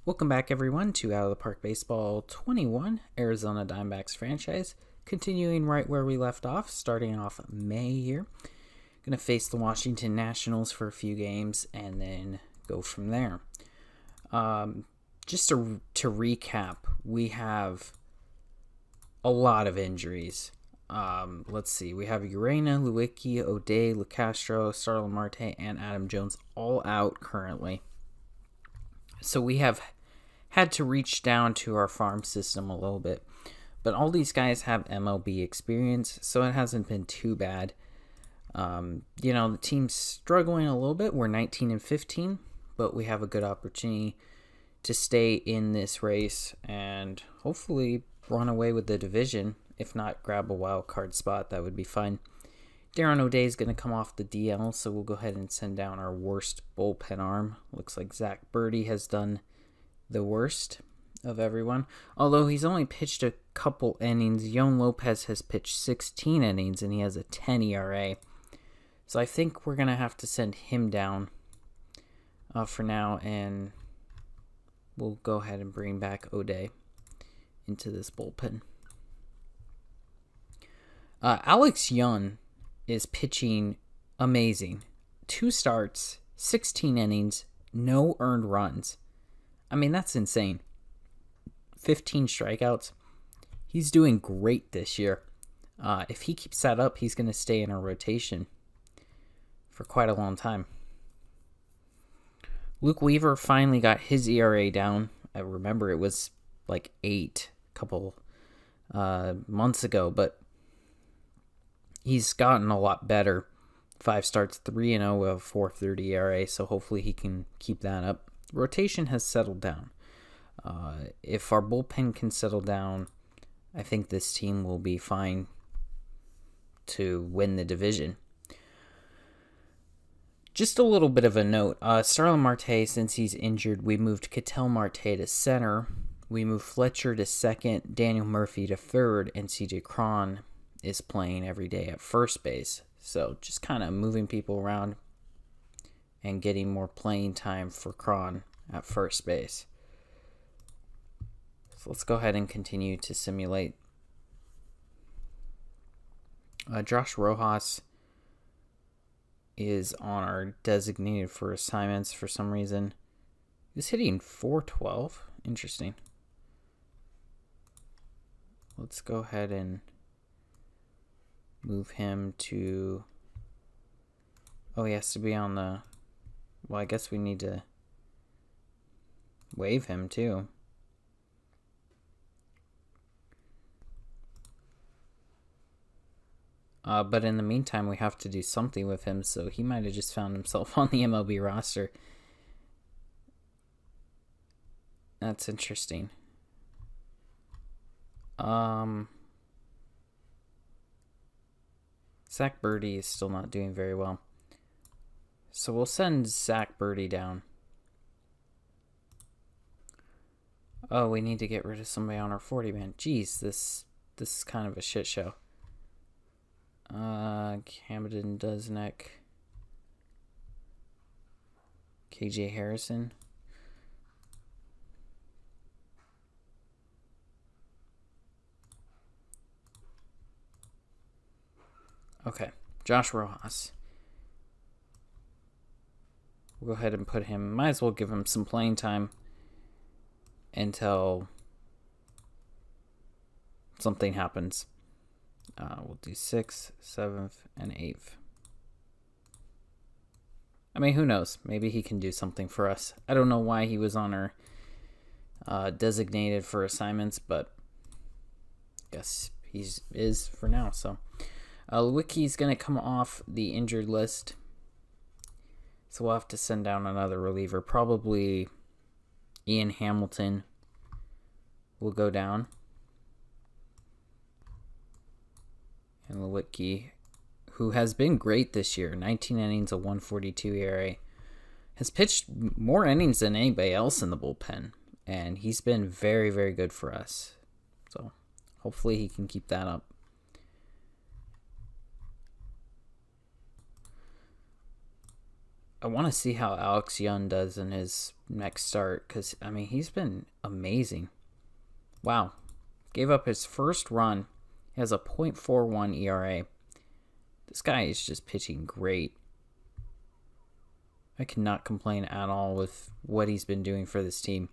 Welcome back, everyone, to Out of the Park Baseball 21, Arizona Diamondbacks franchise. Continuing right where we left off, starting off May here. Going to face the Washington Nationals for a few games and then go from there. Just to recap, we have a lot of injuries. Let's see. We have Urena, Lewicki, O'Day, LeCastro, Starlin Marte, and Adam Jones all out currently. So we have had to reach down to our farm system a little bit. But all these guys have MLB experience, so it hasn't been too bad. The team's struggling a little bit. We're 19-15, but we have a good opportunity to stay in this race and hopefully run away with the division. If not, grab a wild card spot. That would be fun. Darren O'Day is going to come off the DL, so we'll go ahead and send down our worst bullpen arm. Looks like Zach Birdie has done the worst of everyone. Although he's only pitched a couple innings. Yon Lopez has pitched 16 innings, and he has a 10 ERA. So I think we're going to have to send him down for now, and we'll go ahead and bring back O'Day into this bullpen. Alex Young is pitching amazing. 2 starts, 16 innings, no earned runs. I mean, that's insane. 15 strikeouts. He's doing great this year. If he keeps that up, he's going to stay in our rotation for quite a long time. Luke Weaver finally got his ERA down. I remember it was like 8 a couple months ago, but he's gotten a lot better. 5 starts, 3-0 with a 4.30 ERA, so hopefully he can keep that up. Rotation has settled down. If our bullpen can settle down, I think this team will be fine to win the division. Just a little bit of a note. Starlin Marte, since he's injured, we moved Ketel Marte to center. We moved Fletcher to second, Daniel Murphy to third, and CJ Cron is playing every day at first base. So just kind of moving people around and getting more playing time for Cron at first base. So let's go ahead and continue to simulate. Josh Rojas is on our designated for assignments for some reason. He's hitting 412. Interesting. Let's go ahead and move him to... Oh, he has to be on the... Well, I guess we need to waive him too. But in the meantime, we have to do something with him, so he might have just found himself on the MLB roster. That's interesting. Zach Birdie is still not doing very well. So we'll send Zach Birdie down. Oh, we need to get rid of somebody on our 40-man. Jeez, this is kind of a shit show. Camden Duznek. KJ Harrison. Okay, Josh Rojas. We'll go ahead and put him, might as well give him some playing time until something happens. We'll do 6th, 7th, and 8th. I mean, who knows? Maybe he can do something for us. I don't know why he was on our designated for assignments, but I guess he is for now. So Lewicki's going to come off the injured list. So we'll have to send down another reliever. Probably Ian Hamilton will go down. And Lewicki, who has been great this year, 19 innings, a 1.42 ERA, has pitched more innings than anybody else in the bullpen. And he's been very, very good for us. So hopefully he can keep that up. I want to see how Alex Young does in his next start because, I mean, he's been amazing. Wow. Gave up his first run. He has a .41 ERA. This guy is just pitching great. I cannot complain at all with what he's been doing for this team.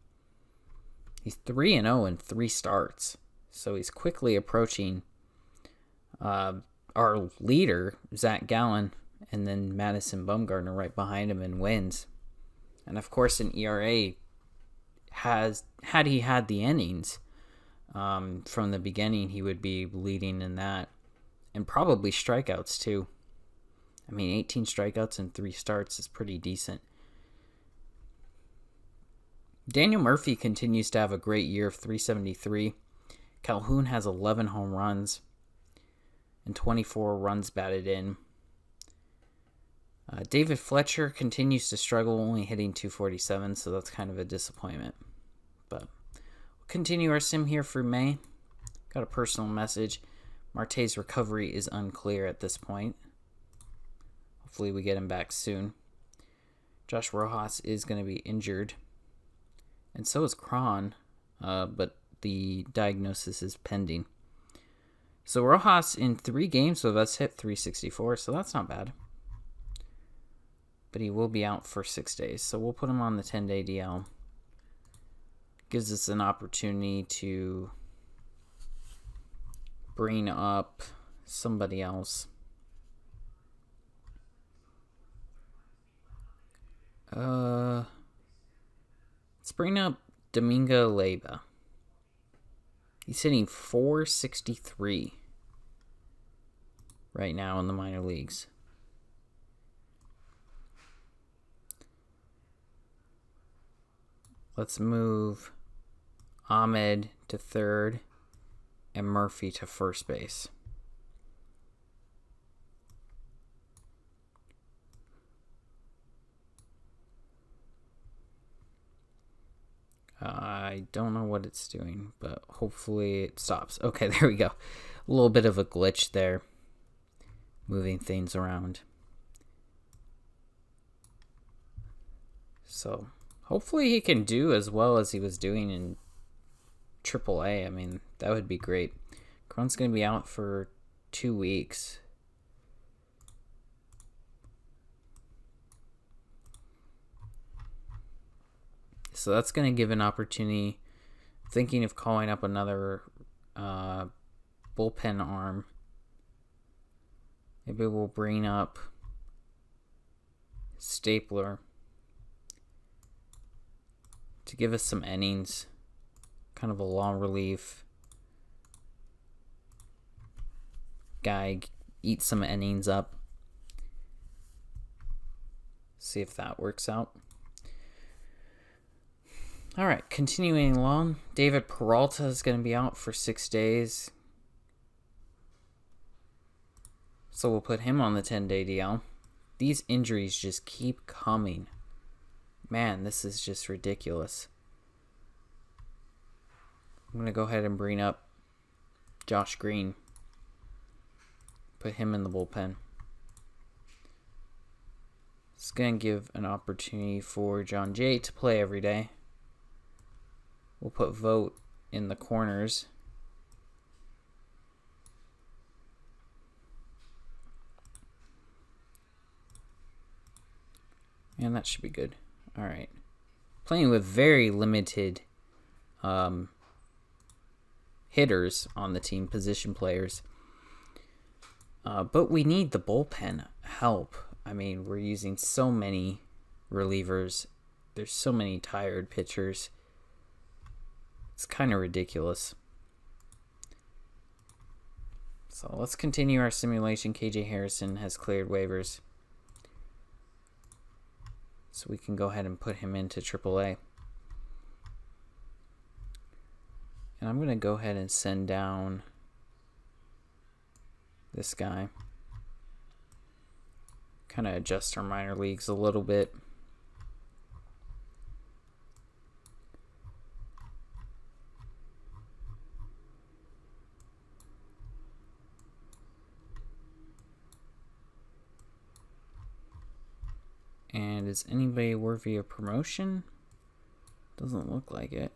He's 3-0 in 3 starts. So he's quickly approaching our leader, Zach Gallen, and then Madison Bumgarner right behind him in wins. And of course, an ERA had he had the innings from the beginning, he would be leading in that. And probably strikeouts too. I mean, 18 strikeouts in 3 starts is pretty decent. Daniel Murphy continues to have a great year of .373. Calhoun has 11 home runs and 24 runs batted in. David Fletcher continues to struggle, only hitting .247, so that's kind of a disappointment. But we'll continue our sim here for May. Got a personal message. Marte's recovery is unclear at this point. Hopefully we get him back soon. Josh Rojas is going to be injured. And so is Cron, but the diagnosis is pending. So Rojas in 3 games with us hit .364, so that's not bad. But he will be out for 6 days, so we'll put him on the 10-day DL. Gives us an opportunity to bring up somebody else. Let's bring up Domingo Leyba. He's hitting .463 right now in the minor leagues. Let's move Ahmed to third and Murphy to first base. I don't know what it's doing, but hopefully it stops. Okay, there we go. A little bit of a glitch there, moving things around. So hopefully he can do as well as he was doing in AAA. I mean, that would be great. Cron's going to be out for 2 weeks. So that's going to give an opportunity. Thinking of calling up another bullpen arm. Maybe we'll bring up Stapler to give us some innings. Kind of a long relief guy. Eat some innings up. See if that works out. All right, continuing along. David Peralta is going to be out for 6 days. So we'll put him on the 10-day DL. These injuries just keep coming. Man, this is just ridiculous. I'm going to go ahead and bring up Josh Green. Put him in the bullpen. It's going to give an opportunity for John Jay to play every day. We'll put Vogt in the corners. And that should be good. All right. Playing with very limited hitters on the team, position players. But we need the bullpen help. I mean, we're using so many relievers. There's so many tired pitchers. It's kind of ridiculous. So let's continue our simulation. KJ Harrison has cleared waivers. So we can go ahead and put him into AAA. And I'm going to go ahead and send down this guy. Kind of adjust our minor leagues a little bit. Is anybody worthy of promotion? Doesn't look like it.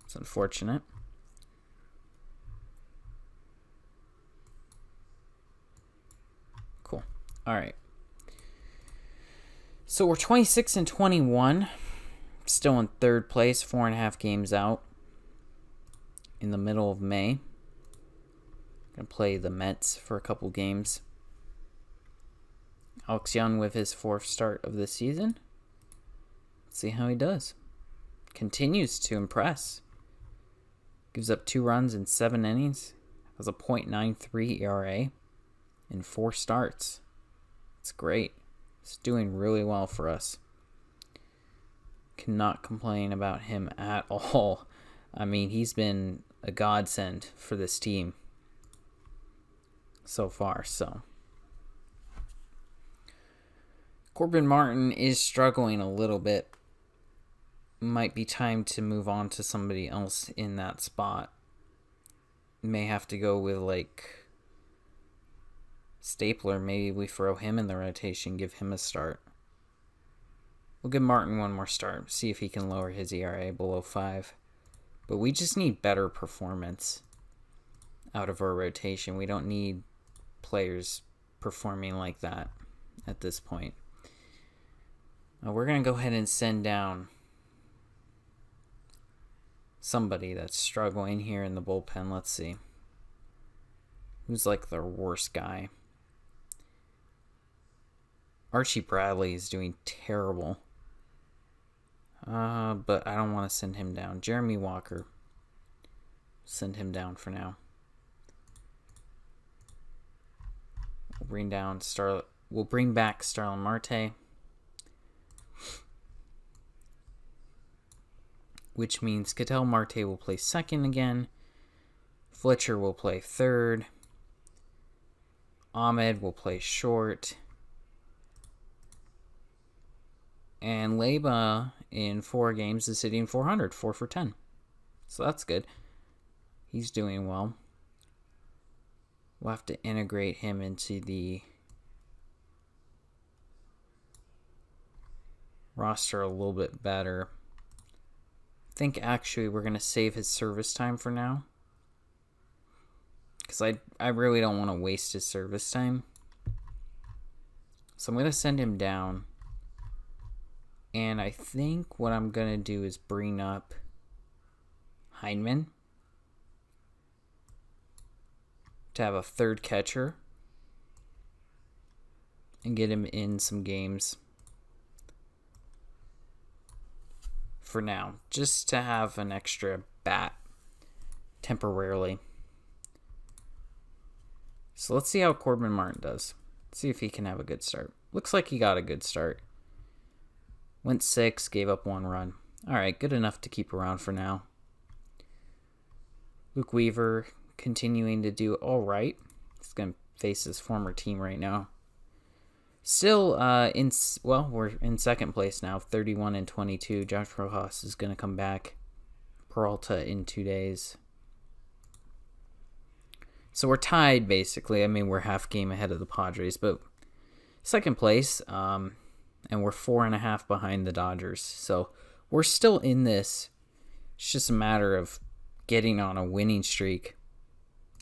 It's unfortunate. Cool. All right. So we're 26 and 21. Still in third place, 4.5 games out. In the middle of May. Gonna play the Mets for a couple games. Alex Young with his 4th start of the season. Let's see how he does. Continues to impress. Gives up 2 runs in 7 innings. Has a .93 ERA in 4 starts. It's great. It's doing really well for us. Cannot complain about him at all. I mean, he's been a godsend for this team so far. So Corbin Martin is struggling a little bit. Might be time to move on to somebody else in that spot. May have to go with like Stapler. Maybe we throw him in the rotation, give him a start. We'll give Martin one more start, see if he can lower his ERA below 5. But we just need better performance out of our rotation. We don't need players performing like that at this point. We're going to go ahead and send down somebody that's struggling here in the bullpen. Let's see. Who's like the worst guy? Archie Bradley is doing terrible. But I don't want to send him down. Jeremy Walker. Send him down for now. We'll bring back Starlin Marte. Which means Ketel Marte will play second again. Fletcher will play third. Ahmed will play short. And Leyba in 4 games is hitting 400, 4 for 10. So that's good. He's doing well. We'll have to integrate him into the roster a little bit better. I think actually we're going to save his service time for now. Because I really don't want to waste his service time. So I'm going to send him down. And I think what I'm going to do is bring up Heineman to have a third catcher and get him in some games for now, just to have an extra bat temporarily. So let's see how Corbin Martin does. Let's see if he can have a good start. Looks like he got a good start. Went 6, gave up 1 run. Alright, good enough to keep around for now. Luke Weaver continuing to do alright. He's going to face his former team right now. Still, we're in second place now, 31 and 22. Josh Rojas is going to come back. Peralta in 2 days. So we're tied, basically. I mean, we're half game ahead of the Padres, but second place. And we're 4.5 behind the Dodgers. So we're still in this. It's just a matter of getting on a winning streak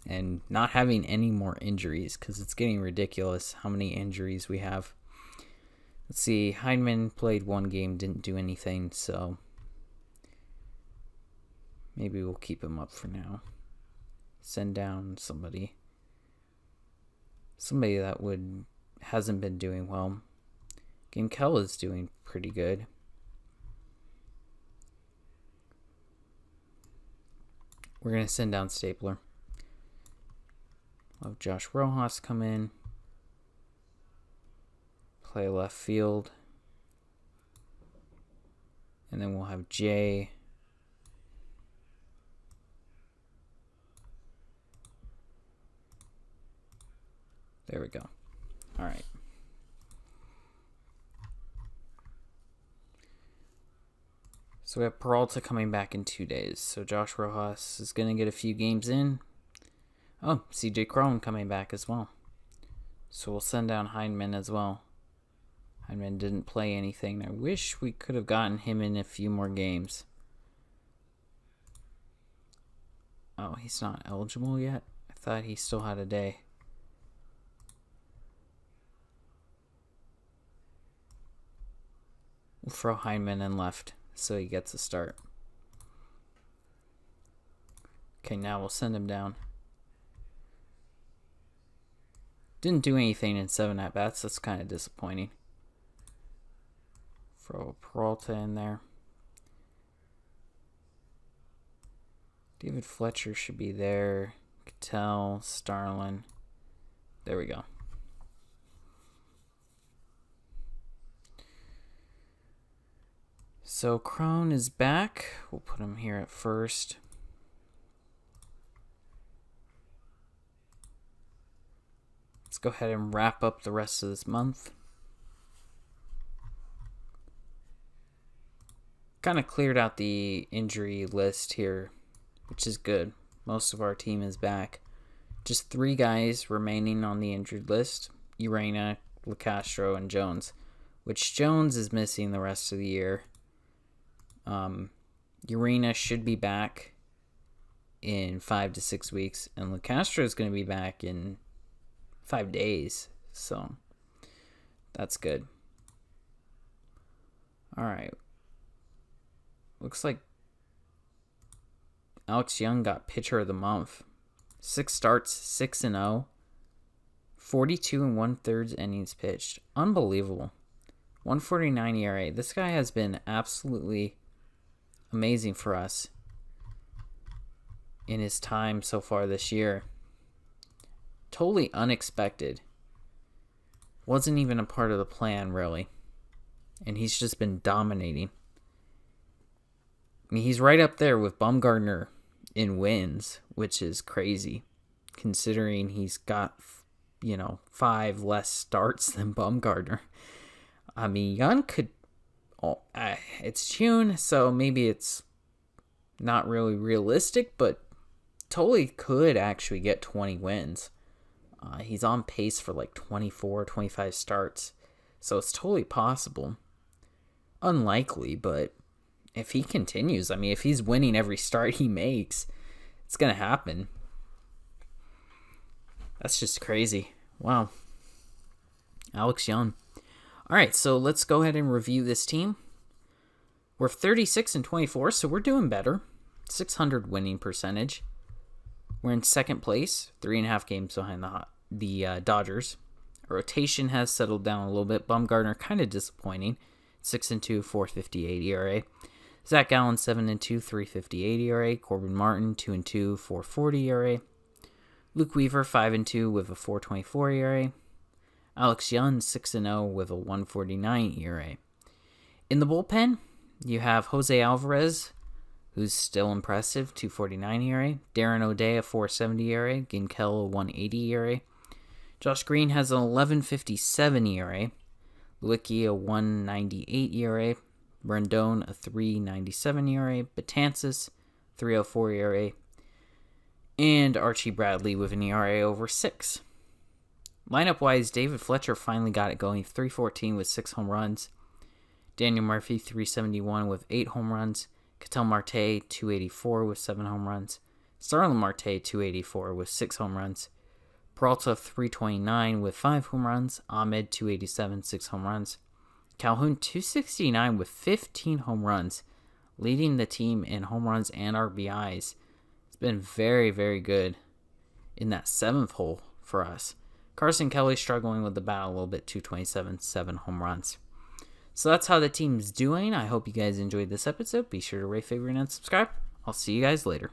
and not having any more injuries, because it's getting ridiculous how many injuries we have. Let's see. Heineman played 1 game, didn't do anything, so maybe we'll keep him up for now. Send down somebody that hasn't been doing well. Ginkel is doing pretty good. We're going to send down Stapler. We'll have Josh Rojas come in. Play left field. And then we'll have Jay. There we go. All right. So we have Peralta coming back in 2 days. So Josh Rojas is going to get a few games in. Oh, CJ Cron coming back as well. So we'll send down Heineman as well. Hyman didn't play anything. I wish we could have gotten him in a few more games. Oh, he's not eligible yet? I thought he still had a day. We'll throw Hyman in left so he gets a start. Okay, now we'll send him down. Didn't do anything in 7 at-bats. That's kind of disappointing. Throw Peralta in there. David Fletcher should be there. Cattell, Starlin. There we go. So Crone is back. We'll put him here at first. Let's go ahead and wrap up the rest of this month. Kind of cleared out the injury list here, which is good. Most of our team is back. Just 3 guys remaining on the injured list. Urena, LeCastro, and Jones. Which Jones is missing the rest of the year. Urena should be back in 5 to 6 weeks. And LeCastro is going to be back in 5 days. So, that's good. Alright. Looks like Alex Young got pitcher of the month. 6 starts, 6-0. 42 1/3 innings pitched. Unbelievable. 1.49 ERA. This guy has been absolutely amazing for us in his time so far this year. Totally unexpected. Wasn't even a part of the plan, really. And he's just been dominating. I mean, he's right up there with Bumgarner in wins, which is crazy, considering he's got, 5 less starts than Bumgarner. I mean, Young could... it's June, so maybe it's not really realistic, but totally could actually get 20 wins. He's on pace for like 24, 25 starts, so it's totally possible. Unlikely, but if he continues, I mean, if he's winning every start he makes, it's going to happen. That's just crazy. Wow. Alex Young. All right, so let's go ahead and review this team. We're 36-24, so we're doing better. 600 winning percentage. We're in second place, 3.5 games behind the Dodgers. Our rotation has settled down a little bit. Bumgarner kind of disappointing. 6-2, 4.58 ERA. Zach Gallen 7-2, 3.58 ERA. Corbin Martin 2-2, 4.40 ERA. Luke Weaver 5-2 with a 4.24 ERA. Alex Young 6-0 with a 1.49 ERA. In the bullpen, you have Jose Alvarez, who's still impressive, 2.49 ERA. Darren O'Day a 4.70 ERA. Ginkel a 1.80 ERA. Josh Green has an 11.57 ERA. Lewicki a 1.98 ERA. Rendon a 3.97 ERA. Betances 3.04 ERA. And Archie Bradley with an ERA over 6. Lineup-wise, David Fletcher finally got it going. 3.14 with 6 home runs. Daniel Murphy 3.71 with 8 home runs. Ketel Marte 2.84 with 7 home runs. Starlin Marte 2.84 with 6 home runs. Peralta 3.29 with 5 home runs. Ahmed 2.87, 6 home runs. Calhoun 2.69 with 15 home runs, leading the team in home runs and RBIs. It's been very, very good in that 7th hole for us. Carson Kelly struggling with the bat a little bit, 2.27, 7 home runs. So that's how the team's doing. I hope you guys enjoyed this episode. Be sure to rate, favorite, and subscribe. I'll see you guys later.